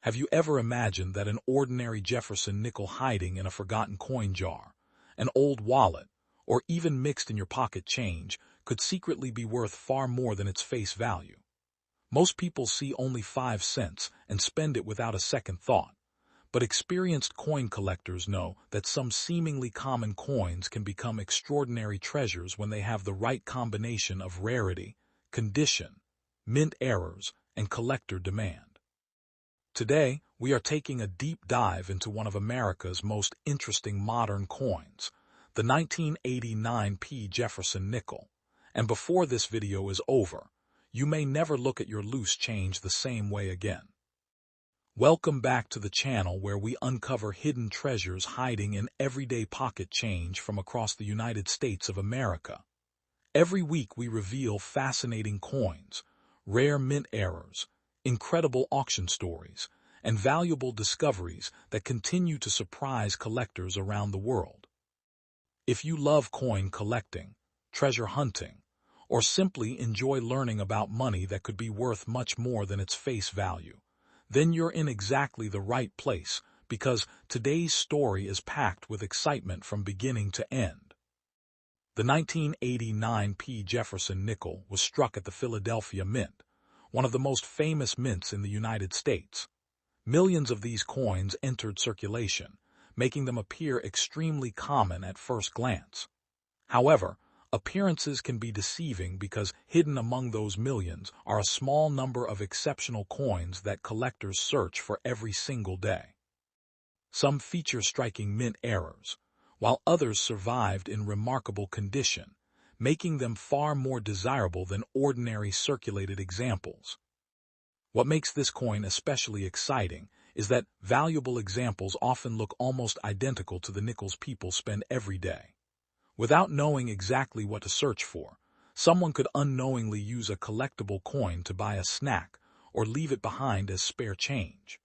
Have you ever imagined that an ordinary Jefferson nickel hiding in a forgotten coin jar, an old wallet, or even mixed in your pocket change could secretly be worth far more than its face value? Most people see only 5 cents and spend it without a second thought, but experienced coin collectors know that some seemingly common coins can become extraordinary treasures when they have the right combination of rarity, condition, mint errors, and collector demand. Today, we are taking a deep dive into one of America's most interesting modern coins, the 1989 Jefferson nickel. And before this video is over, you may never look at your loose change the same way again. Welcome back to the channel where we uncover hidden treasures hiding in everyday pocket change from across the United States of America. Every week we reveal fascinating coins, rare mint errors, incredible auction stories, and valuable discoveries that continue to surprise collectors around the world. If you love coin collecting, treasure hunting, or simply enjoy learning about money that could be worth much more than its face value, then you're in exactly the right place, because today's story is packed with excitement from beginning to end. The 1989 Jefferson nickel was struck at the Philadelphia Mint, one of the most famous mints in the United States. Millions of these coins entered circulation, making them appear extremely common at first glance. However, appearances can be deceiving because hidden among those millions are a small number of exceptional coins that collectors search for every single day. Some feature striking mint errors, while others survived in remarkable condition, making them far more desirable than ordinary circulated examples. What makes this coin especially exciting is that valuable examples often look almost identical to the nickels people spend every day. Without knowing exactly what to search for, someone could unknowingly use a collectible coin to buy a snack or leave it behind as spare change.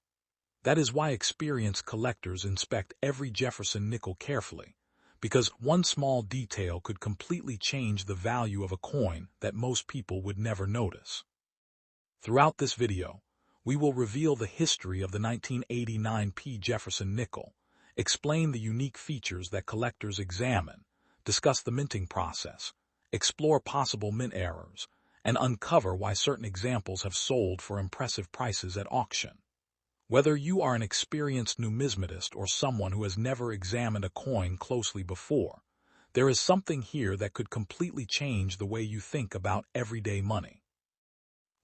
That is why experienced collectors inspect every Jefferson nickel carefully, because one small detail could completely change the value of a coin that most people would never notice. Throughout this video, we will reveal the history of the 1989 Jefferson nickel, explain the unique features that collectors examine, discuss the minting process, explore possible mint errors, and uncover why certain examples have sold for impressive prices at auction. Whether you are an experienced numismatist or someone who has never examined a coin closely before, there is something here that could completely change the way you think about everyday money.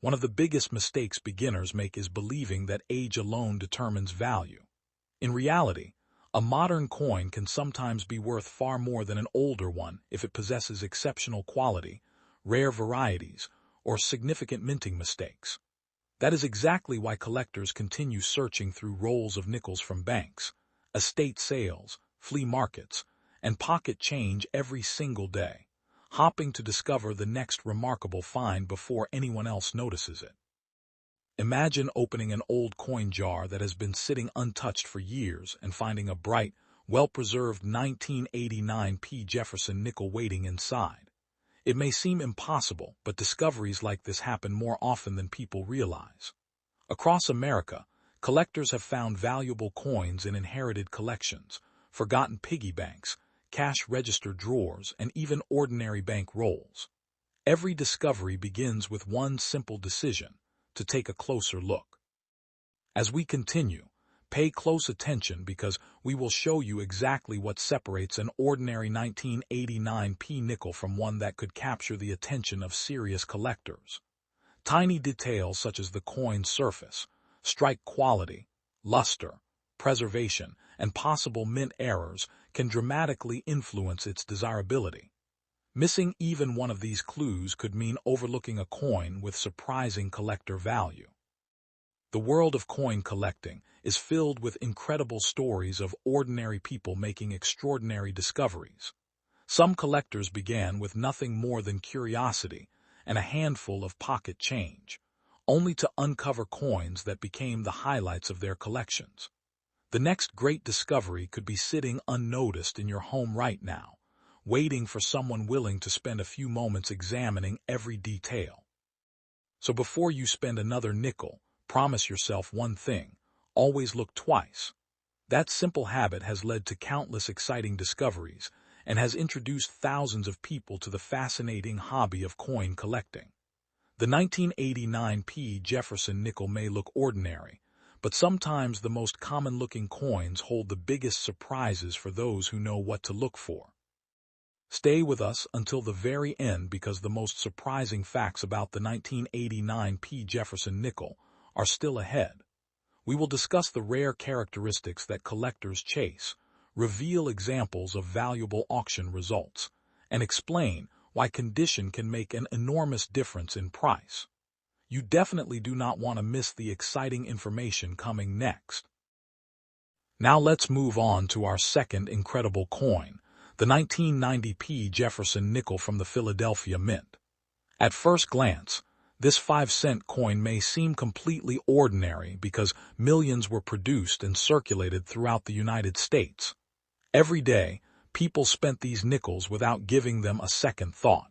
One of the biggest mistakes beginners make is believing that age alone determines value. In reality, a modern coin can sometimes be worth far more than an older one if it possesses exceptional quality, rare varieties, or significant minting mistakes. That is exactly why collectors continue searching through rolls of nickels from banks, estate sales, flea markets, and pocket change every single day, hopping to discover the next remarkable find before anyone else notices it. Imagine opening an old coin jar that has been sitting untouched for years and finding a bright, well-preserved 1989 Jefferson nickel waiting inside. It may seem impossible, but discoveries like this happen more often than people realize. Across America, collectors have found valuable coins in inherited collections, forgotten piggy banks, cash register drawers, and even ordinary bank rolls. Every discovery begins with one simple decision: to take a closer look. As we continue, pay close attention because we will show you exactly what separates an ordinary 1989 nickel from one that could capture the attention of serious collectors. Tiny details such as the coin's surface, strike quality, luster, preservation, and possible mint errors can dramatically influence its desirability. Missing even one of these clues could mean overlooking a coin with surprising collector value. The world of coin collecting is filled with incredible stories of ordinary people making extraordinary discoveries. Some collectors began with nothing more than curiosity and a handful of pocket change, only to uncover coins that became the highlights of their collections. The next great discovery could be sitting unnoticed in your home right now, waiting for someone willing to spend a few moments examining every detail. So before you spend another nickel, promise yourself one thing: always look twice. That simple habit has led to countless exciting discoveries and has introduced thousands of people to the fascinating hobby of coin collecting. The 1989 P. Jefferson nickel may look ordinary, but sometimes the most common-looking coins hold the biggest surprises for those who know what to look for. Stay with us until the very end because the most surprising facts about the 1989 P. Jefferson nickel are still ahead. We will discuss the rare characteristics that collectors chase, reveal examples of valuable auction results, and explain why condition can make an enormous difference in price. You definitely do not want to miss the exciting information coming next. Now let's move on to our second incredible coin, the 1990 P. Jefferson nickel from the Philadelphia Mint. At first glance, this 5-cent coin may seem completely ordinary because millions were produced and circulated throughout the United States. Every day, people spent these nickels without giving them a second thought.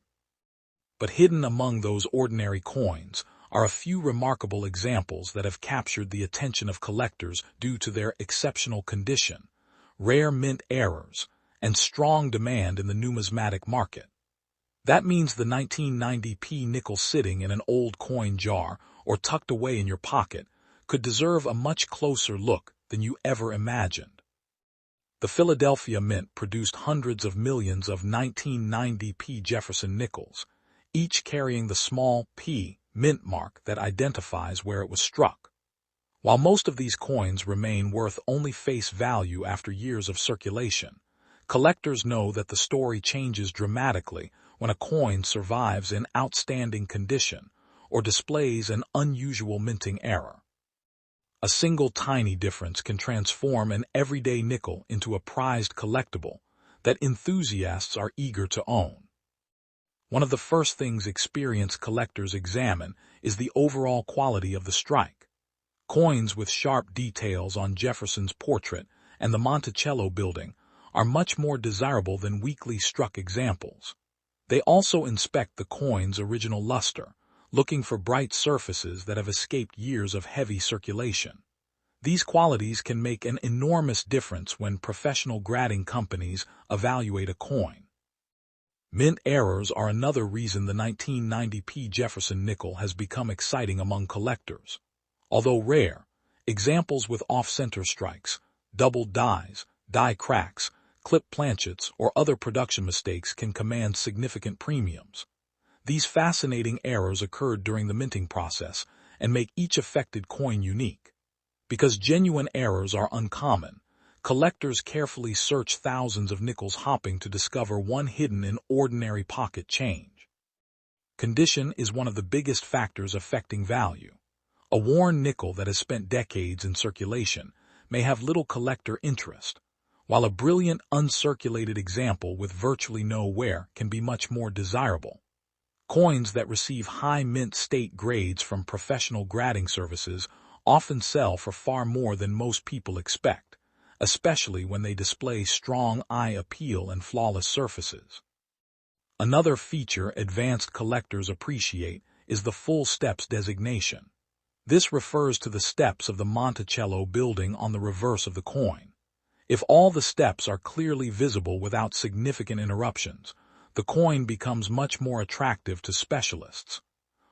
But hidden among those ordinary coins are a few remarkable examples that have captured the attention of collectors due to their exceptional condition, rare mint errors, and strong demand in the numismatic market. That means the 1990 P nickel sitting in an old coin jar or tucked away in your pocket could deserve a much closer look than you ever imagined. The Philadelphia Mint produced hundreds of millions of 1990 P Jefferson nickels, each carrying the small P mint mark that identifies where it was struck. While most of these coins remain worth only face value after years of circulation, collectors know that the story changes dramatically when a coin survives in outstanding condition or displays an unusual minting error. A single tiny difference can transform an everyday nickel into a prized collectible that enthusiasts are eager to own. One of the first things experienced collectors examine is the overall quality of the strike. Coins with sharp details on Jefferson's portrait and the Monticello building are much more desirable than weakly struck examples. They also inspect the coin's original luster, looking for bright surfaces that have escaped years of heavy circulation. These qualities can make an enormous difference when professional grading companies evaluate a coin. Mint errors are another reason the 1990 P. Jefferson nickel has become exciting among collectors. Although rare, examples with off-center strikes, doubled dies, die cracks, clip planchets, or other production mistakes can command significant premiums. These fascinating errors occurred during the minting process and make each affected coin unique. Because genuine errors are uncommon, collectors carefully search thousands of nickels hopping to discover one hidden in ordinary pocket change. Condition is one of the biggest factors affecting value. A worn nickel that has spent decades in circulation may have little collector interest, while a brilliant uncirculated example with virtually no wear can be much more desirable. Coins that receive high mint state grades from professional grading services often sell for far more than most people expect, especially when they display strong eye appeal and flawless surfaces. Another feature advanced collectors appreciate is the full steps designation. This refers to the steps of the Monticello building on the reverse of the coin. If all the steps are clearly visible without significant interruptions, the coin becomes much more attractive to specialists.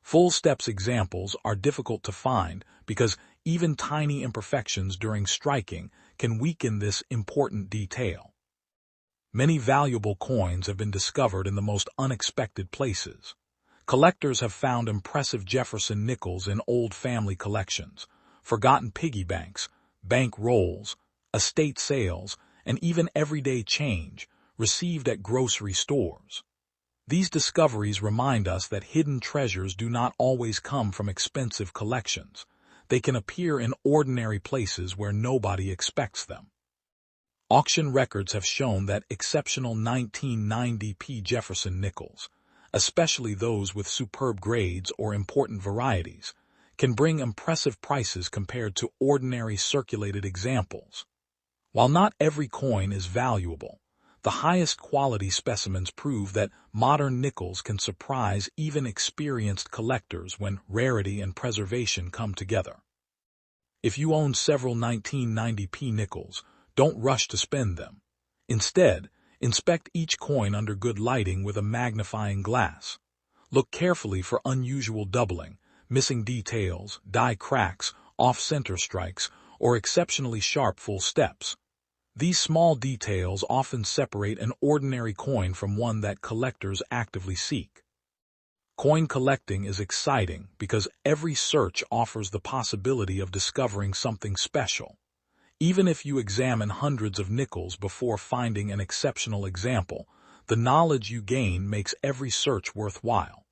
Full steps examples are difficult to find because even tiny imperfections during striking can weaken this important detail. Many valuable coins have been discovered in the most unexpected places. Collectors have found impressive Jefferson nickels in old family collections, forgotten piggy banks, bank rolls, estate sales, and even everyday change received at grocery stores. These discoveries remind us that hidden treasures do not always come from expensive collections. They can appear in ordinary places where nobody expects them. Auction records have shown that exceptional 1990 P. Jefferson nickels, especially those with superb grades or important varieties, can bring impressive prices compared to ordinary circulated examples. While not every coin is valuable, the highest quality specimens prove that modern nickels can surprise even experienced collectors when rarity and preservation come together. If you own several 1990p nickels, don't rush to spend them. Instead, inspect each coin under good lighting with a magnifying glass. Look carefully for unusual doubling, missing details, die cracks, off-center strikes, or exceptionally sharp full steps. These small details often separate an ordinary coin from one that collectors actively seek. Coin collecting is exciting because every search offers the possibility of discovering something special. Even if you examine hundreds of nickels before finding an exceptional example, the knowledge you gain makes every search worthwhile.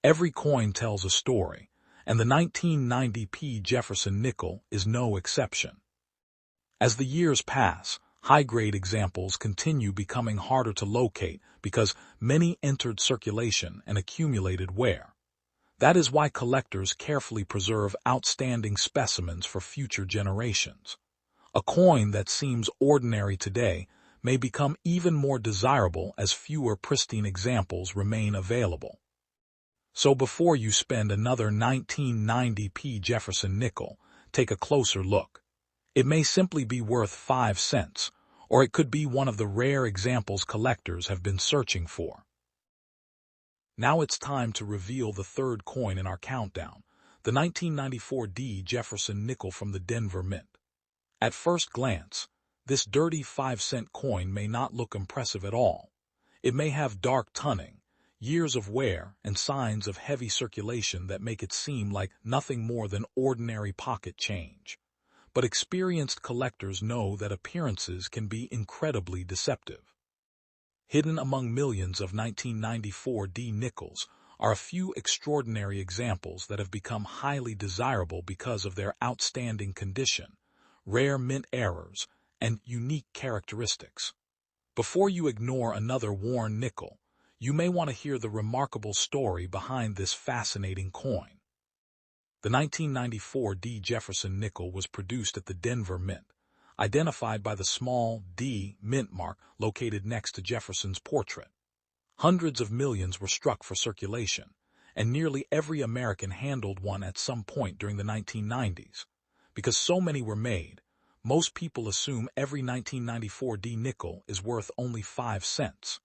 Every coin tells a story, and the 1990p Jefferson nickel is no exception. As the years pass, high-grade examples continue becoming harder to locate because many entered circulation and accumulated wear. That is why collectors carefully preserve outstanding specimens for future generations. A coin that seems ordinary today may become even more desirable as fewer pristine examples remain available. So before you spend another 1990p Jefferson nickel, take a closer look. It may simply be worth 5 cents, or it could be one of the rare examples collectors have been searching for. Now it's time to reveal the third coin in our countdown, the 1994D Jefferson nickel from the Denver Mint. At first glance, this dirty 5-cent coin may not look impressive at all. It may have dark tunning, years of wear, and signs of heavy circulation that make it seem like nothing more than ordinary pocket change. But experienced collectors know that appearances can be incredibly deceptive. Hidden among millions of 1994D nickels are a few extraordinary examples that have become highly desirable because of their outstanding condition, rare mint errors, and unique characteristics. Before you ignore another worn nickel, you may want to hear the remarkable story behind this fascinating coin. The 1994D Jefferson nickel was produced at the Denver Mint, identified by the small D mint mark located next to Jefferson's portrait. Hundreds of millions were struck for circulation, and nearly every American handled one at some point during the 1990s. Because so many were made, most people assume every 1994D nickel is worth only 5 cents.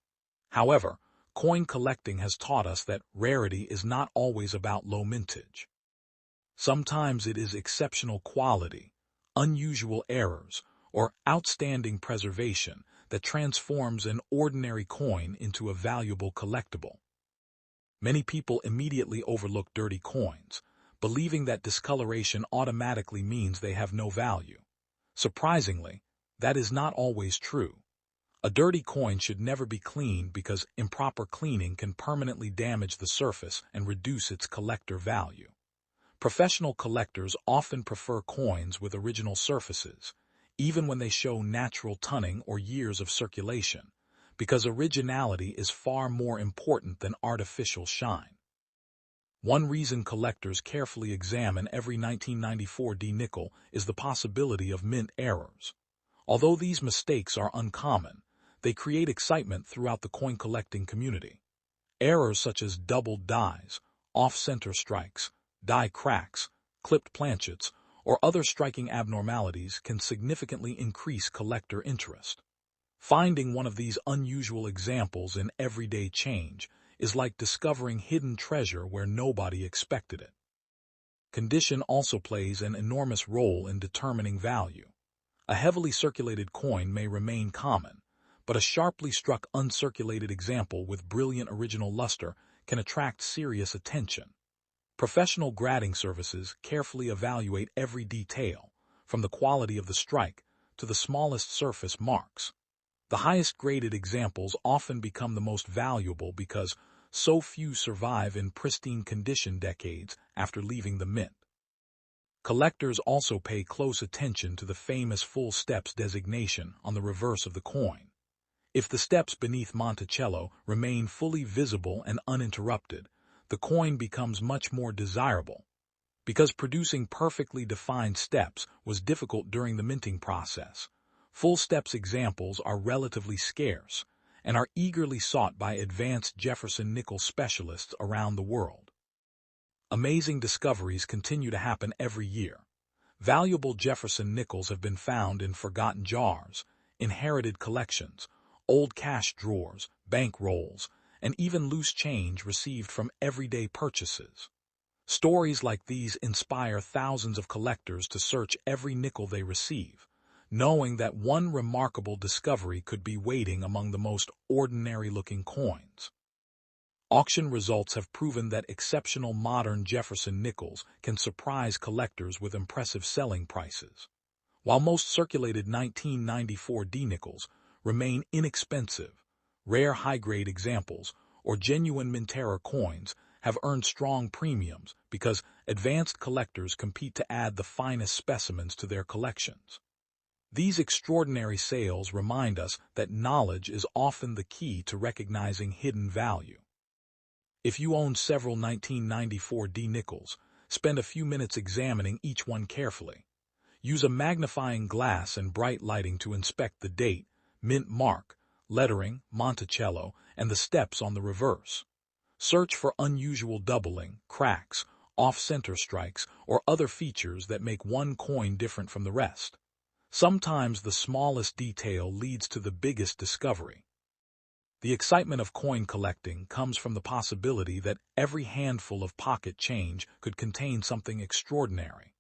However, coin collecting has taught us that rarity is not always about low mintage. Sometimes it is exceptional quality, unusual errors, or outstanding preservation that transforms an ordinary coin into a valuable collectible. Many people immediately overlook dirty coins, believing that discoloration automatically means they have no value. Surprisingly, that is not always true. A dirty coin should never be cleaned because improper cleaning can permanently damage the surface and reduce its collector value. Professional collectors often prefer coins with original surfaces, even when they show natural tunning or years of circulation, because originality is far more important than artificial shine. One reason collectors carefully examine every 1994D nickel is the possibility of mint errors. Although these mistakes are uncommon, they create excitement throughout the coin collecting community. Errors such as doubled dies, off-center strikes, die cracks, clipped planchets, or other striking abnormalities can significantly increase collector interest. Finding one of these unusual examples in everyday change is like discovering hidden treasure where nobody expected it. Condition also plays an enormous role in determining value. A heavily circulated coin may remain common, but a sharply struck uncirculated example with brilliant original luster can attract serious attention. Professional grading services carefully evaluate every detail, from the quality of the strike to the smallest surface marks. The highest graded examples often become the most valuable because so few survive in pristine condition decades after leaving the mint. Collectors also pay close attention to the famous full steps designation on the reverse of the coin. If the steps beneath Monticello remain fully visible and uninterrupted, the coin becomes much more desirable. Because producing perfectly defined steps was difficult during the minting process, full steps examples are relatively scarce and are eagerly sought by advanced Jefferson nickel specialists around the world. Amazing discoveries continue to happen every year. Valuable Jefferson nickels have been found in forgotten jars, inherited collections, old cash drawers, bank rolls, and even loose change received from everyday purchases. Stories like these inspire thousands of collectors to search every nickel they receive, knowing that one remarkable discovery could be waiting among the most ordinary-looking coins. Auction results have proven that exceptional modern Jefferson nickels can surprise collectors with impressive selling prices. While most circulated 1994 D nickels remain inexpensive, rare high-grade examples or genuine mint era coins have earned strong premiums because advanced collectors compete to add the finest specimens to their collections. These extraordinary sales remind us that knowledge is often the key to recognizing hidden value. If you own several 1994 D nickels, spend a few minutes examining each one carefully. Use a magnifying glass and bright lighting to inspect the date, mint mark, lettering, Monticello, and the steps on the reverse. Search for unusual doubling, cracks, off-center strikes, or other features that make one coin different from the rest. Sometimes the smallest detail leads to the biggest discovery. The excitement of coin collecting comes from the possibility that every handful of pocket change could contain something extraordinary.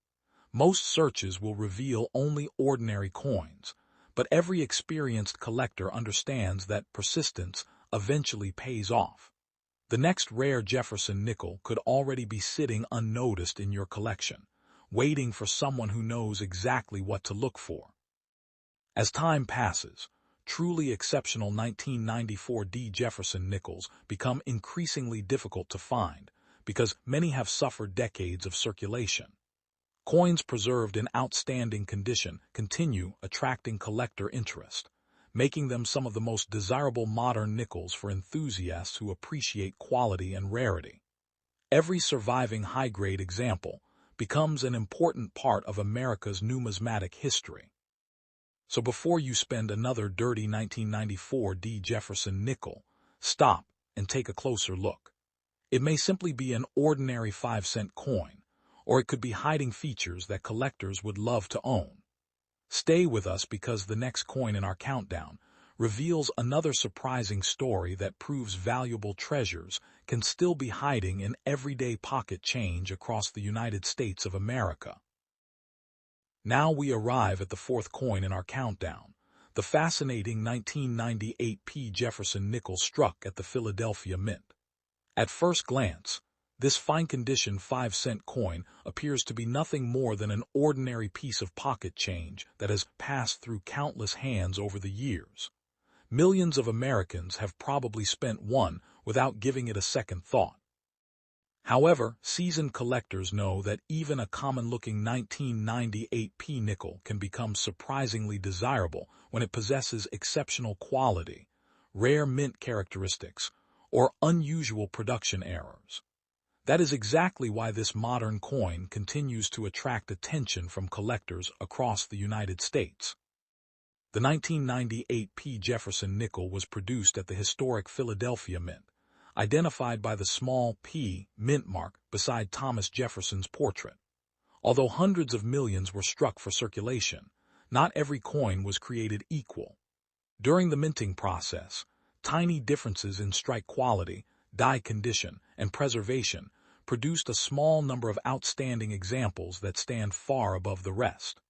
Most searches will reveal only ordinary coins, but every experienced collector understands that persistence eventually pays off. The next rare Jefferson nickel could already be sitting unnoticed in your collection, waiting for someone who knows exactly what to look for. As time passes, truly exceptional 1994 D Jefferson nickels become increasingly difficult to find because many have suffered decades of circulation. Coins preserved in outstanding condition continue attracting collector interest, making them some of the most desirable modern nickels for enthusiasts who appreciate quality and rarity. Every surviving high-grade example becomes an important part of America's numismatic history. So before you spend another dirty 1994 D Jefferson nickel, stop and take a closer look. It may simply be an ordinary 5-cent coin, or it could be hiding features that collectors would love to own. Stay with us because the next coin in our countdown reveals another surprising story that proves valuable treasures can still be hiding in everyday pocket change across the United States of America. Now we arrive at the fourth coin in our countdown, the fascinating 1998 P. Jefferson nickel struck at the Philadelphia Mint. At first glance, this fine-condition 5-cent coin appears to be nothing more than an ordinary piece of pocket change that has passed through countless hands over the years. Millions of Americans have probably spent one without giving it a second thought. However, seasoned collectors know that even a common-looking 1998 P nickel can become surprisingly desirable when it possesses exceptional quality, rare mint characteristics, or unusual production errors. That is exactly why this modern coin continues to attract attention from collectors across the United States. The 1998 P. Jefferson nickel was produced at the historic Philadelphia Mint, identified by the small P mint mark beside Thomas Jefferson's portrait. Although hundreds of millions were struck for circulation, not every coin was created equal. During the minting process, tiny differences in strike quality, die condition, and preservation produced a small number of outstanding examples that stand far above the rest.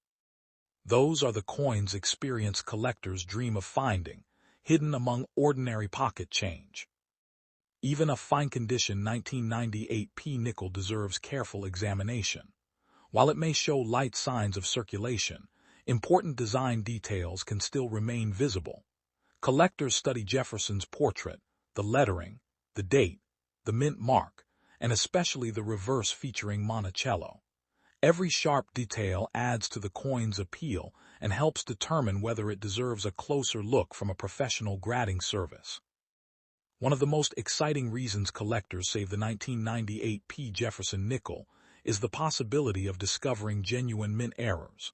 Those are the coins experienced collectors dream of finding, hidden among ordinary pocket change. Even a fine-condition 1998 P nickel deserves careful examination. While it may show light signs of circulation, important design details can still remain visible. Collectors study Jefferson's portrait, the lettering, the date, the mint mark, and especially the reverse featuring Monticello. Every sharp detail adds to the coin's appeal and helps determine whether it deserves a closer look from a professional grading service. One of the most exciting reasons collectors save the 1998 P. Jefferson nickel is the possibility of discovering genuine mint errors.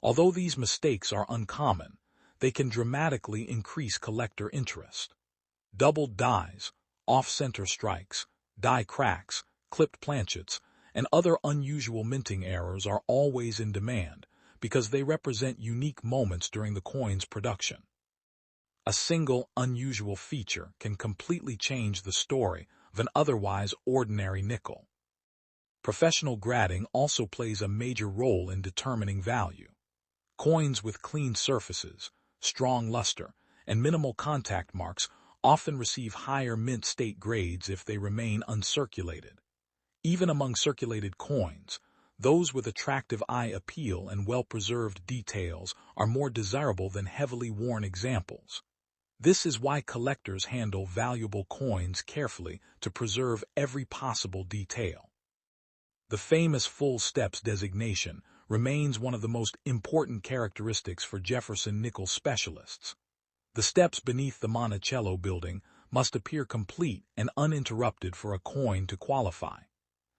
Although these mistakes are uncommon, they can dramatically increase collector interest. Doubled dies, off-center strikes, die cracks, clipped planchets, and other unusual minting errors are always in demand because they represent unique moments during the coin's production. A single, unusual feature can completely change the story of an otherwise ordinary nickel. Professional grading also plays a major role in determining value. Coins with clean surfaces, strong luster, and minimal contact marks often receive higher mint state grades if they remain uncirculated. Even among circulated coins, those with attractive eye appeal and well-preserved details are more desirable than heavily worn examples. This is why collectors handle valuable coins carefully to preserve every possible detail. The famous full steps designation remains one of the most important characteristics for Jefferson nickel specialists. The steps beneath the Monticello building must appear complete and uninterrupted for a coin to qualify.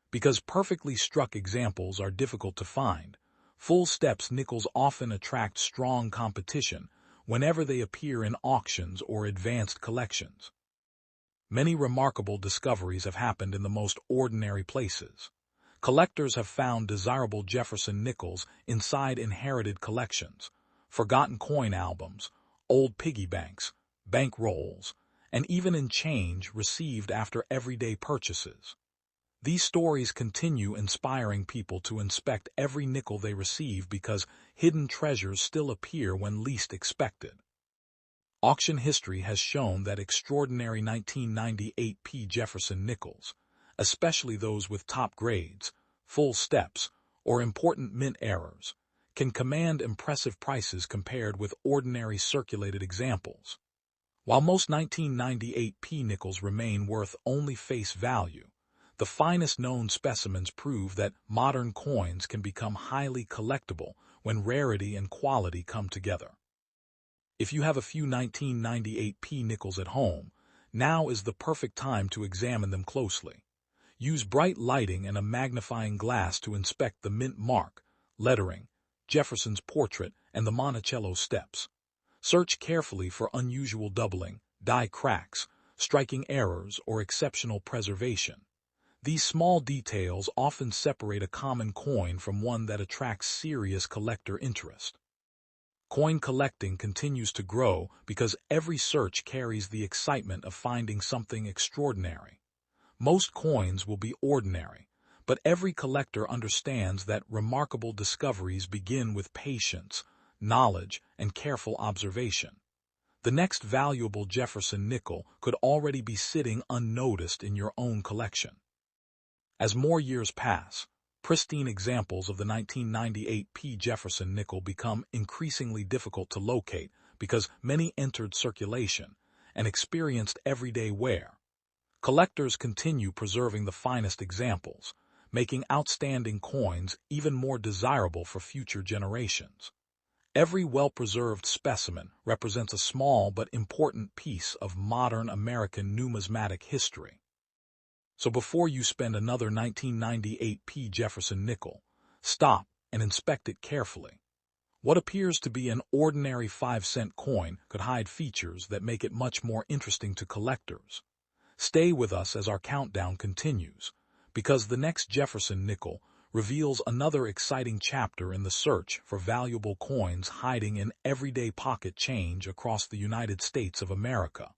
Because perfectly struck examples are difficult to find, full steps nickels often attract strong competition whenever they appear in auctions or advanced collections. Many remarkable discoveries have happened in the most ordinary places. Collectors have found desirable Jefferson nickels inside inherited collections, forgotten coin albums, old piggy banks, bank rolls, and even in change received after everyday purchases. These stories continue inspiring people to inspect every nickel they receive because hidden treasures still appear when least expected. Auction history has shown that extraordinary 1998 P. Jefferson nickels, especially those with top grades, full steps, or important mint errors, can command impressive prices compared with ordinary circulated examples. While most 1998 P nickels remain worth only face value, the finest known specimens prove that modern coins can become highly collectible when rarity and quality come together. If you have a few 1998 P nickels at home, now is the perfect time to examine them closely. Use bright lighting and a magnifying glass to inspect the mint mark, lettering, Jefferson's portrait, and the Monticello steps. Search carefully for unusual doubling, die cracks, striking errors, or exceptional preservation. These small details often separate a common coin from one that attracts serious collector interest. Coin collecting continues to grow because every search carries the excitement of finding something extraordinary. Most coins will be ordinary, but every collector understands that remarkable discoveries begin with patience, knowledge, and careful observation. The next valuable Jefferson nickel could already be sitting unnoticed in your own collection. As more years pass, pristine examples of the 1998 P. Jefferson nickel become increasingly difficult to locate because many entered circulation and experienced everyday wear. Collectors continue preserving the finest examples, making outstanding coins even more desirable for future generations. Every well-preserved specimen represents a small but important piece of modern American numismatic history. So before you spend another 1998 P. Jefferson nickel, stop and inspect it carefully. What appears to be an ordinary 5-cent coin could hide features that make it much more interesting to collectors. Stay with us as our countdown continues, because the next Jefferson nickel reveals another exciting chapter in the search for valuable coins hiding in everyday pocket change across the United States of America.